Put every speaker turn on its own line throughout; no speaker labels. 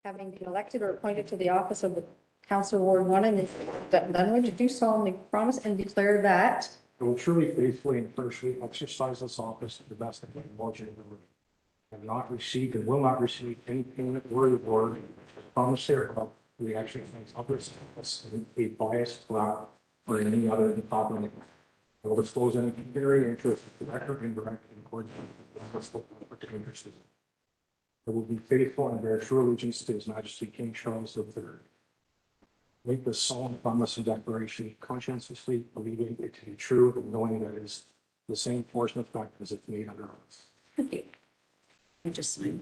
having been elected or appointed to the office of the Council Ward 1 in the Dutton Dunwich, do solemnly promise and declare that
I will truly, faithfully, and impartially exercise this office to the best of my knowledge and ability. I have not received and will not receive any payment or reward as promised thereof for the exercise of this office in a biased, black, or any other improper. I will disclose any pecuniary interest, direct or indirect, in accordance with the fiscal conflict of interest. I will be faithful and bear true allegiance to His Majesty King Charles III. Make this solemn promise and declaration conscientiously, believing it to be true and knowing that it is the same force and effect as if made under oath.
okay. I just sign.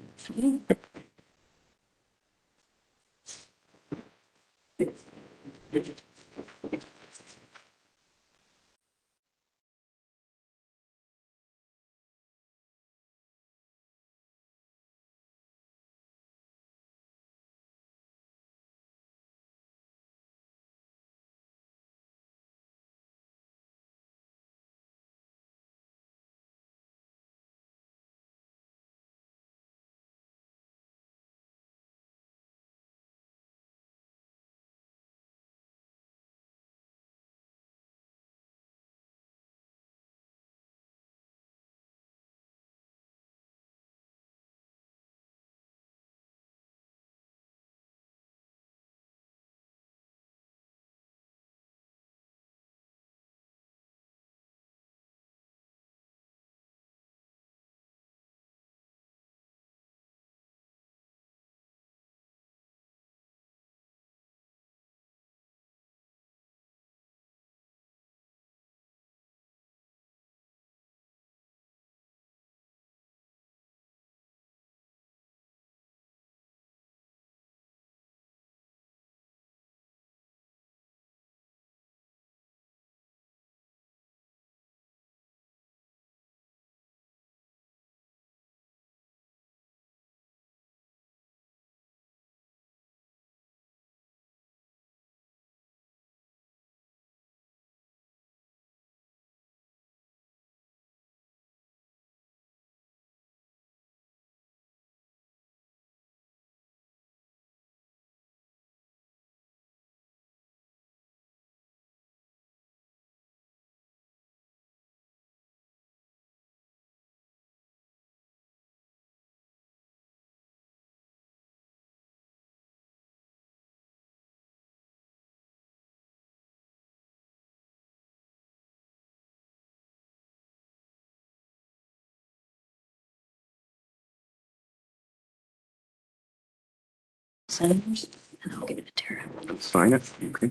Senators, and I'll give it to Tara.
Sign it. Okay.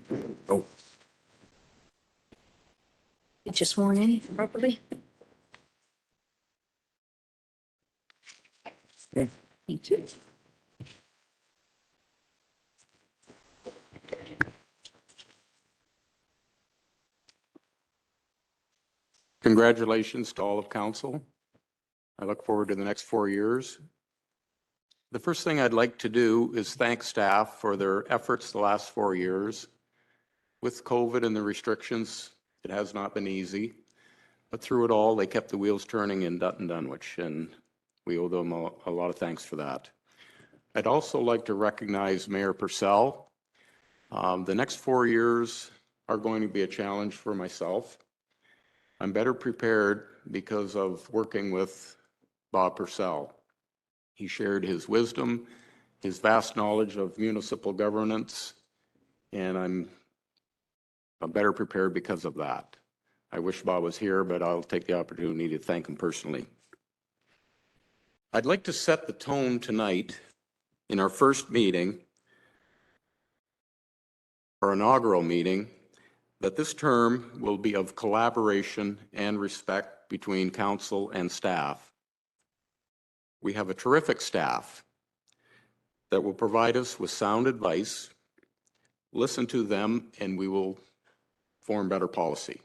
Oh,
It's just sworn in properly.
okay.
Thank you.
Congratulations to all of council. I look forward to the next 4 years. The first thing I'd like to do is thank staff for their efforts the last 4 years. With COVID and the restrictions, it has not been easy, but through it all, they kept the wheels turning in Dutton Dunwich, and we owe them a lot of thanks for that. I'd also like to recognize Mayor Purcell. The next 4 years are going to be a challenge for myself. I'm better prepared because of working with Bob Purcell. He shared his wisdom, his vast knowledge of municipal governance, and I'm better prepared because of that. I wish Bob was here, but I'll take the opportunity to thank him personally. I'd like to set the tone tonight in our first meeting, our inaugural meeting, that this term will be of collaboration and respect between council and staff. We have a terrific staff that will provide us with sound advice, listen to them, and we will form better policy.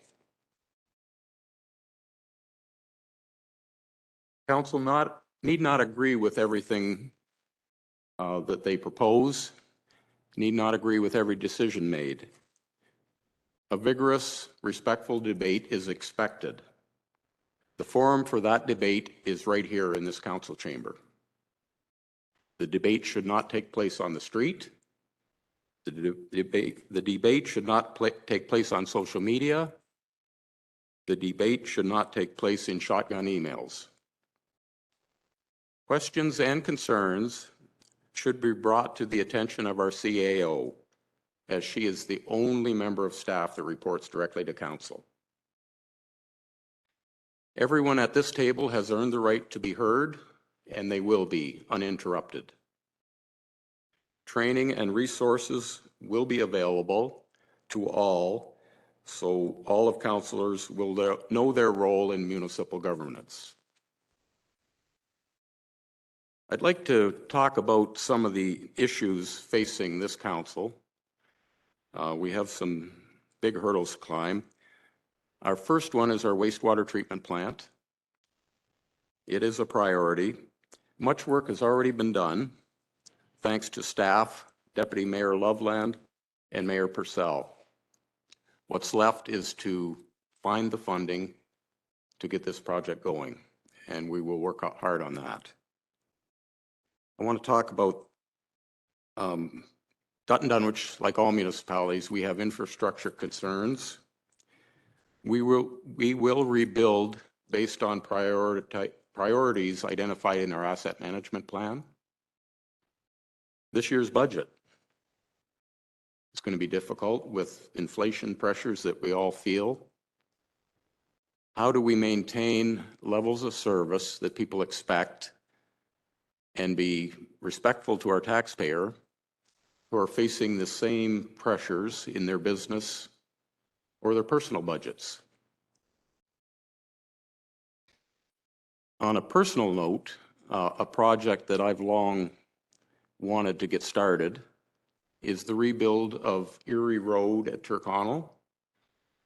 Council need not agree with everything that they propose, need not agree with every decision made. A vigorous, respectful debate is expected. The forum for that debate is right here in this council chamber. The debate should not take place on the street. The debate should not take place on social media. The debate should not take place in shotgun emails. Questions and concerns should be brought to the attention of our CAO, as she is the only member of staff that reports directly to council. Everyone at this table has earned the right to be heard, and they will be uninterrupted. Training and resources will be available to all, so all of councillors will know their role in municipal governance. I'd like to talk about some of the issues facing this council. We have some big hurdles to climb. Our first one is our wastewater treatment plant. It is a priority. Much work has already been done, thanks to staff, Deputy Mayor Loveland, and Mayor Purcell. What's left is to find the funding to get this project going, and we will work hard on that. I want to talk about Dutton Dunwich. Like all municipalities, we have infrastructure concerns. We will rebuild based on priorities identified in our asset management plan. This year's budget is going to be difficult with inflation pressures that we all feel. How do we maintain levels of service that people expect and be respectful to our taxpayer who are facing the same pressures in their business or their personal budgets? On a personal note, a project that I've long wanted to get started is the rebuild of Erie Road at Tyrconnell.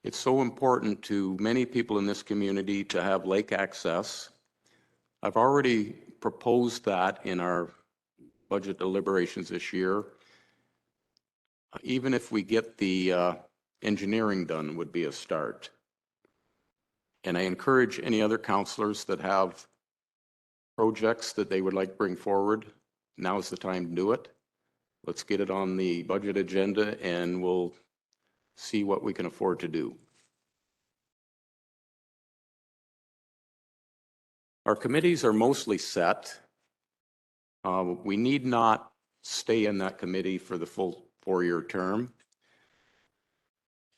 It's so important to many people in this community to have lake access. I've already proposed that in our budget deliberations this year. Even if we get the engineering done, would be a start. And I encourage any other councillors that have projects that they would like to bring forward, now is the time to do it. Let's get it on the budget agenda and we'll see what we can afford to do. Our committees are mostly set. We need not stay in that committee for the full 4-year term.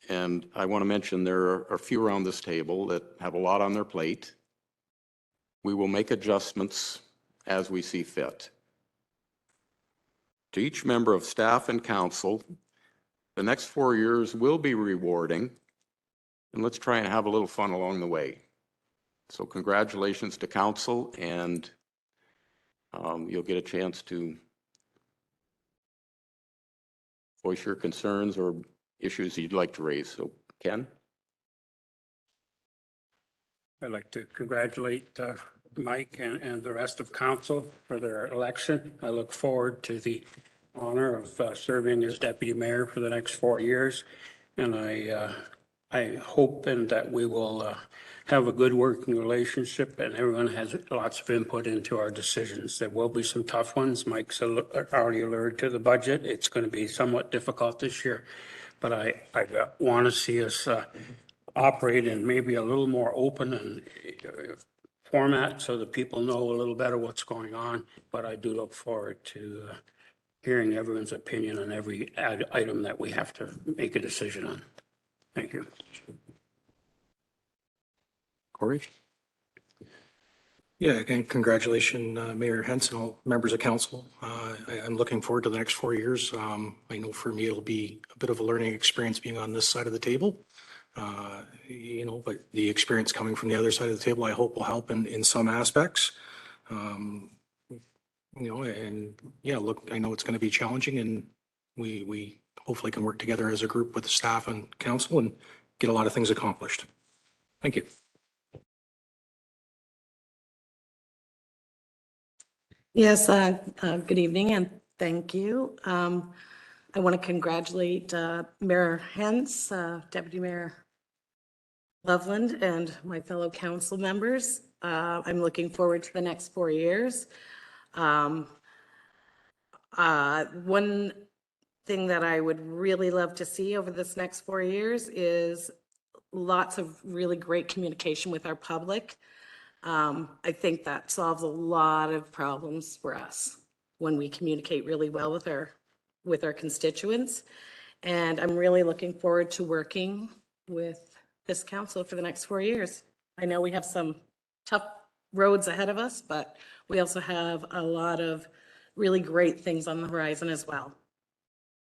And I want to mention there are a few around this table that have a lot on their plate. We will make adjustments as we see fit. To each member of staff and council, the next 4 years will be rewarding, and let's try and have a little fun along the way. So congratulations to council, and you'll get a chance to voice your concerns or issues you'd like to raise. So Ken?
I'd like to congratulate Mike and the rest of council for their election. I look forward to the honor of serving as deputy mayor for the next 4 years. And I hope and that we will have a good working relationship and everyone has lots of input into our decisions. There will be some tough ones. Mike's already alerted to the budget. It's going to be somewhat difficult this year, but I want to see us operate in maybe a little more open and format so that people know a little better what's going on. But I do look forward to hearing everyone's opinion on every item that we have to make a decision on. Thank you.
Corey?
Yeah, again, congratulations, Mayor Henson, all members of council. I'm looking forward to the next 4 years. I know for me, it'll be a bit of a learning experience being on this side of the table. But the experience coming from the other side of the table, I hope will help in some aspects. And yeah, look, I know it's going to be challenging and we hopefully can work together as a group with the staff and council and get a lot of things accomplished. Thank you.
Yes, good evening and thank you. I want to congratulate Mayor Hens, Deputy Mayor Loveland, and my fellow council members. I'm looking forward to the next 4 years. One thing that I would really love to see over this next 4 years is lots of really great communication with our public. I think that solves a lot of problems for us when we communicate really well with our constituents. And I'm really looking forward to working with this council for the next 4 years. I know we have some tough roads ahead of us, but we also have a lot of really great things on the horizon as well.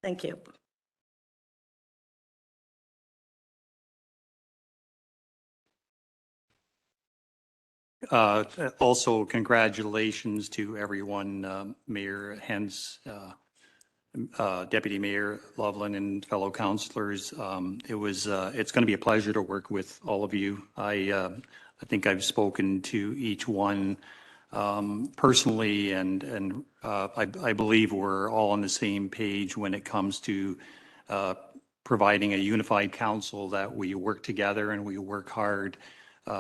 Thank you.
Also, congratulations to everyone, Mayor Hens, Deputy Mayor Loveland, and fellow councilors. It's going to be a pleasure to work with all of you. I think I've spoken to each one personally, and I believe we're all on the same page when it comes to providing a unified council, that we work together and we work hard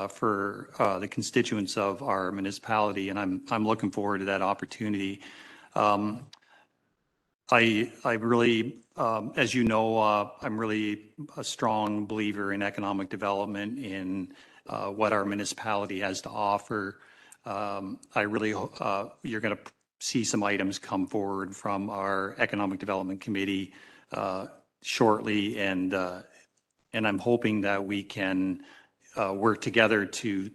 for the constituents of our municipality, and I'm looking forward to that opportunity. I really, as you know, I'm really a strong believer in economic development, in what our municipality has to offer. I really, you're going to see some items come forward from our Economic Development Committee shortly, and I'm hoping that we can work together to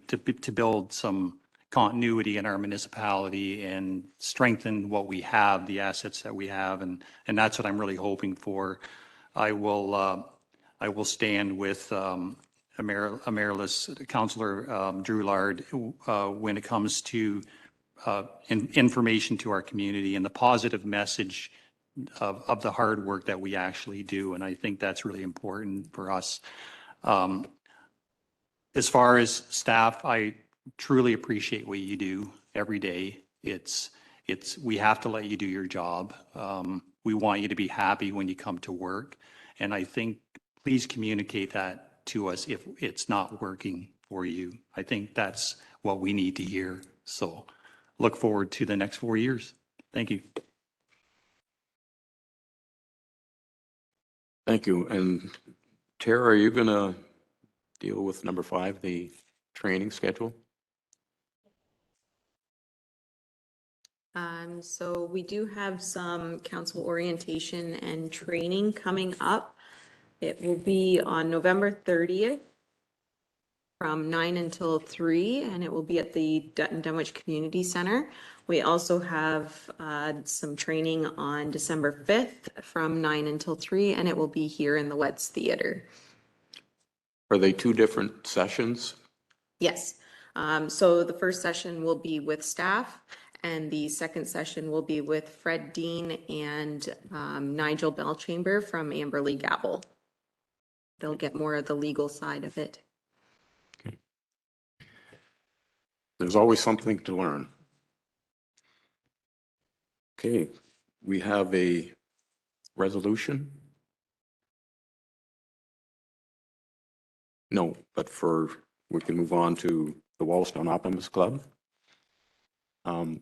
build some continuity in our municipality and strengthen what we have, the assets that we have, and that's what I'm really hoping for. I will stand with Emeritus Councillor Drew Lard when it comes to information to our community and the positive message of the hard work that we actually do, and I think that's really important for us. As far as staff, I truly appreciate what you do every day. We have to let you do your job. We want you to be happy when you come to work. And I think, please communicate that to us if it's not working for you. I think that's what we need to hear. So look forward to the next 4 years. Thank you.
Thank you. And Tara, are you going to deal with number 5, the training schedule?
So we do have some council orientation and training coming up. It will be on November 30th from 9 until 3, and it will be at the Dutton Dunwich Community Center. We also have some training on December 5th from 9 until 3, and it will be here in the Wets Theater.
Are they 2 different sessions?
Yes. So the first session will be with staff, and the second session will be with Fred Dean and Nigel Belchamber from Amberley Gabble. They'll get more of the legal side of it.
Okay. There's always something to learn. Okay, we have a resolution. No, but we can move on to the Wallstone Optimist Club.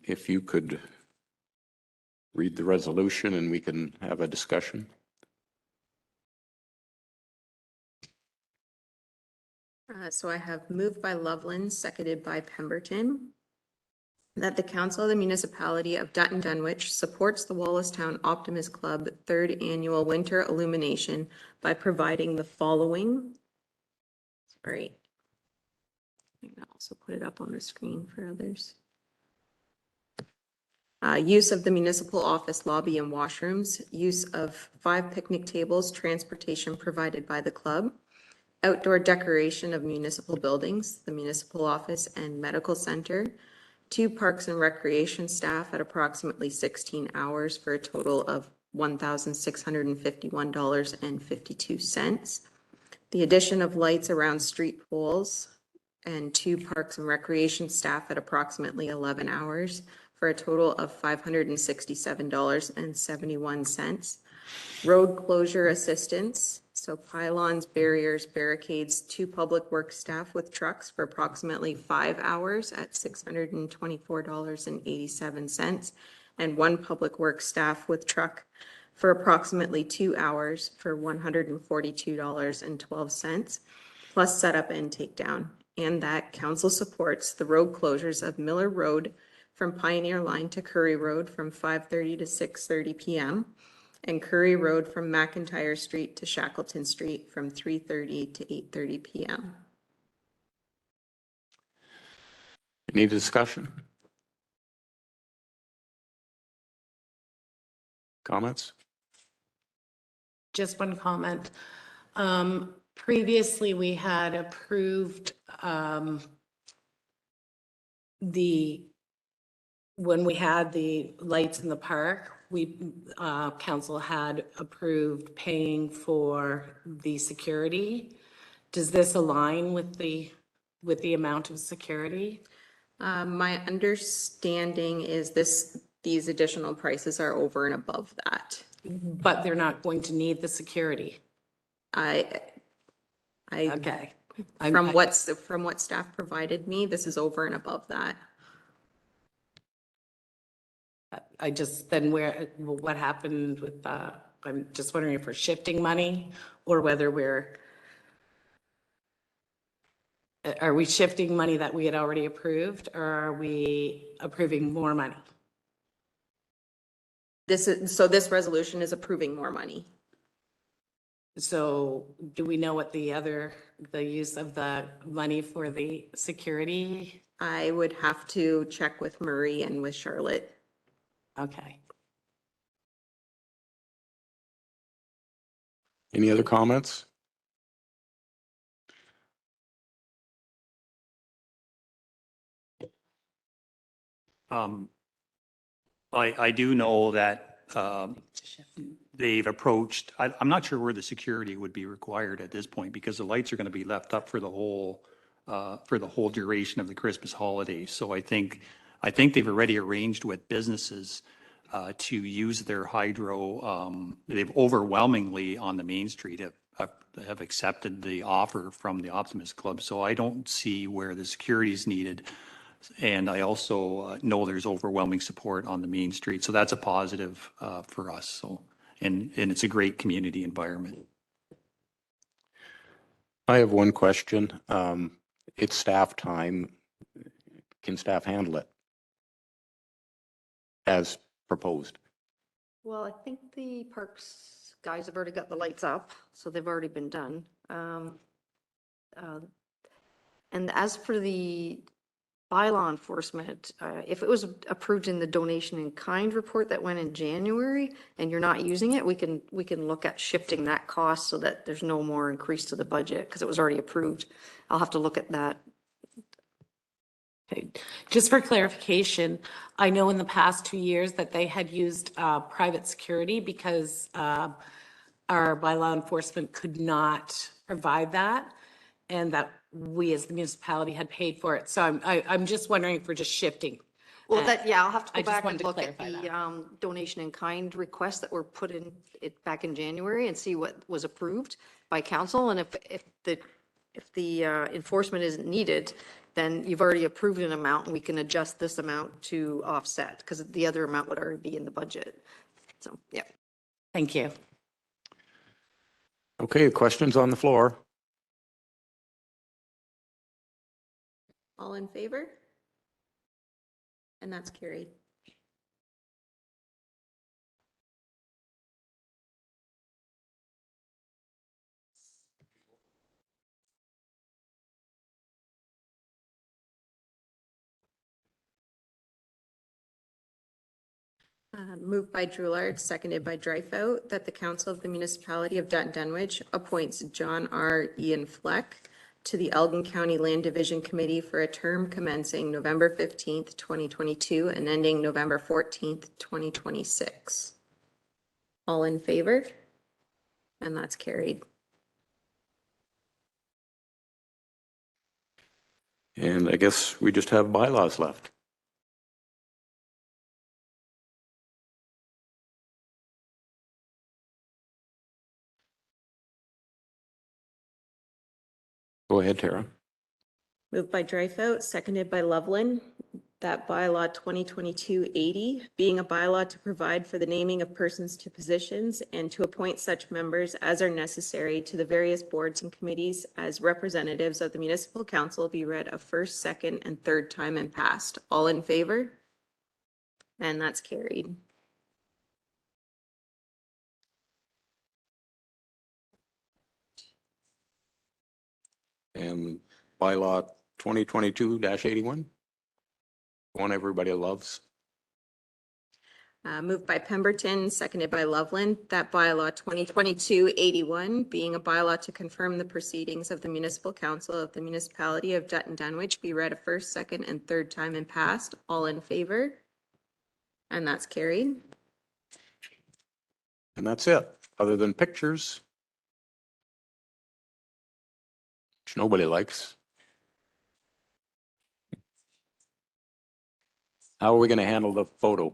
If you could read the resolution and we can have a discussion.
So I have moved by Loveland, seconded by Pemberton, that the Council of the Municipality of Dutton Dunwich supports the Wallacestown Optimist Club 3rd Annual Winter Illumination by providing the following. Sorry. I can also put it up on the screen for others. Use of the municipal office lobby and washrooms, use of 5 picnic tables, transportation provided by the club, outdoor decoration of municipal buildings, the municipal office and medical center, 2 parks and recreation staff at approximately 16 hours for a total of $1,651.52. The addition of lights around street poles and 2 parks and recreation staff at approximately 11 hours for a total of $567.71. Road closure assistance, so pylons, barriers, barricades, 2 public works staff with trucks for approximately 5 hours at $624.87. and 1 public works staff with truck for approximately 2 hours for $142.12, plus setup and takedown. And that council supports the road closures of Miller Road from Pioneer Line to Curry Road from 5:30 to 6:30 p.m. and Curry Road from McIntyre Street to Shackleton Street from 3:30 to 8:30 p.m.
Any discussion? Comments?
Just one comment. Previously, we had approved when we had the lights in the park, council had approved paying for the security. Does this align with the amount of security?
My understanding is these additional prices are over and above that.
But they're not going to need the security.
I,
Okay.
from what staff provided me, this is over and above that.
What happened with, I'm just wondering if we're shifting money or whether are we shifting money that we had already approved, or are we approving more money?
This resolution is approving more money.
So do we know what the use of the money for the security?
I would have to check with Marie and with Charlotte.
Okay.
Any other comments?
I do know that they've approached, I'm not sure where the security would be required at this point because the lights are going to be left up for the whole duration of the Christmas holidays. So I think they've already arranged with businesses to use their hydro. They've overwhelmingly on the Main Street have accepted the offer from the Optimist Club. So I don't see where the security is needed. And I also know there's overwhelming support on the Main Street. So that's a positive for us. So, and it's a great community environment.
I have one question. It's staff time. Can staff handle it as proposed?
Well, I think the parks guys have already got the lights up, so they've already been done. And as for the bylaw enforcement, if it was approved in the donation in kind report that went in January and you're not using it, we can look at shifting that cost so that there's no more increase to the budget because it was already approved. I'll have to look at that.
Okay. Just for clarification, I know in the past 2 years that they had used private security because our bylaw enforcement could not provide that, and that we as the municipality had paid for it. So I'm just wondering if we're just shifting.
Well, I'll have to
I
go
just
back
wanted
and
to
look at
clarify
the donation in kind requests that were put in it back in January and see what was approved by council. And if the enforcement isn't needed, then you've already approved an amount and we can adjust this amount to offset because the other amount would already be in the budget. So, yeah.
Thank you.
Okay, questions on the floor?
All in favor? And that's carried. Moved by Drouillard, seconded by Dryfout, that the Council of the Municipality of Dutton Dunwich appoints John R. Ian Fleck to the Elgin County Land Division Committee for a term commencing November 15th, 2022 and ending November 14th, 2026. All in favor? And that's carried.
And I guess we just have bylaws left. Go ahead, Tara.
Moved by Dryfout, seconded by Loveland, that bylaw 2022-80, being a bylaw to provide for the naming of persons to positions and to appoint such members as are necessary to the various boards and committees as representatives of the municipal council, be read a first, second, and third time and passed. All in favor? And that's carried.
And bylaw 2022-81, one everybody loves.
Moved by Pemberton, seconded by Loveland, that bylaw 2022-81, being a bylaw to confirm the proceedings of the municipal council of the municipality of Dutton Dunwich, be read a first, second, and third time and passed. All in favor? And that's carried.
And that's it, other than pictures, which nobody likes. How are we going to handle the photo?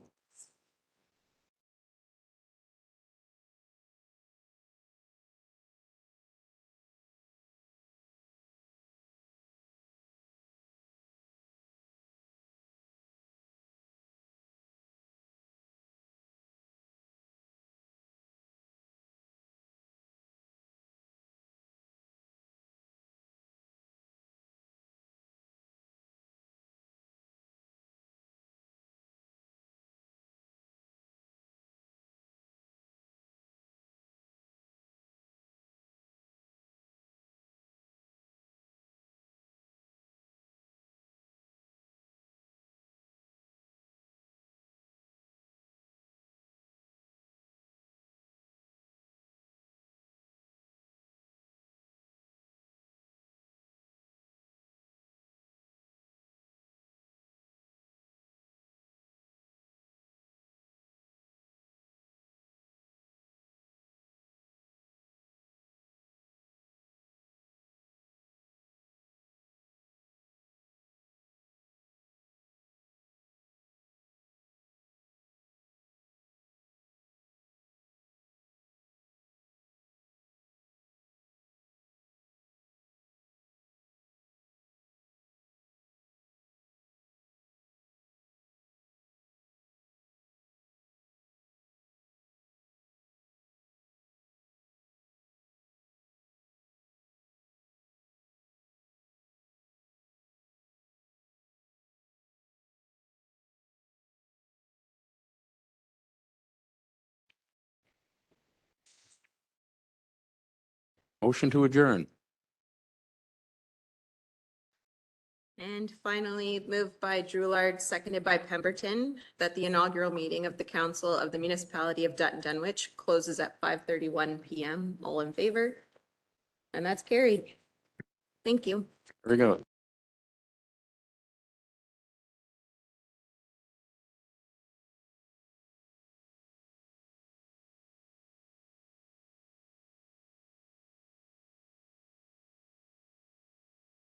Motion to adjourn.
And finally, moved by Drouillard, seconded by Pemberton, that the inaugural meeting of the council of the municipality of Dutton Dunwich closes at 5:31 PM. All in favor? And that's carried. Thank you.
Very good.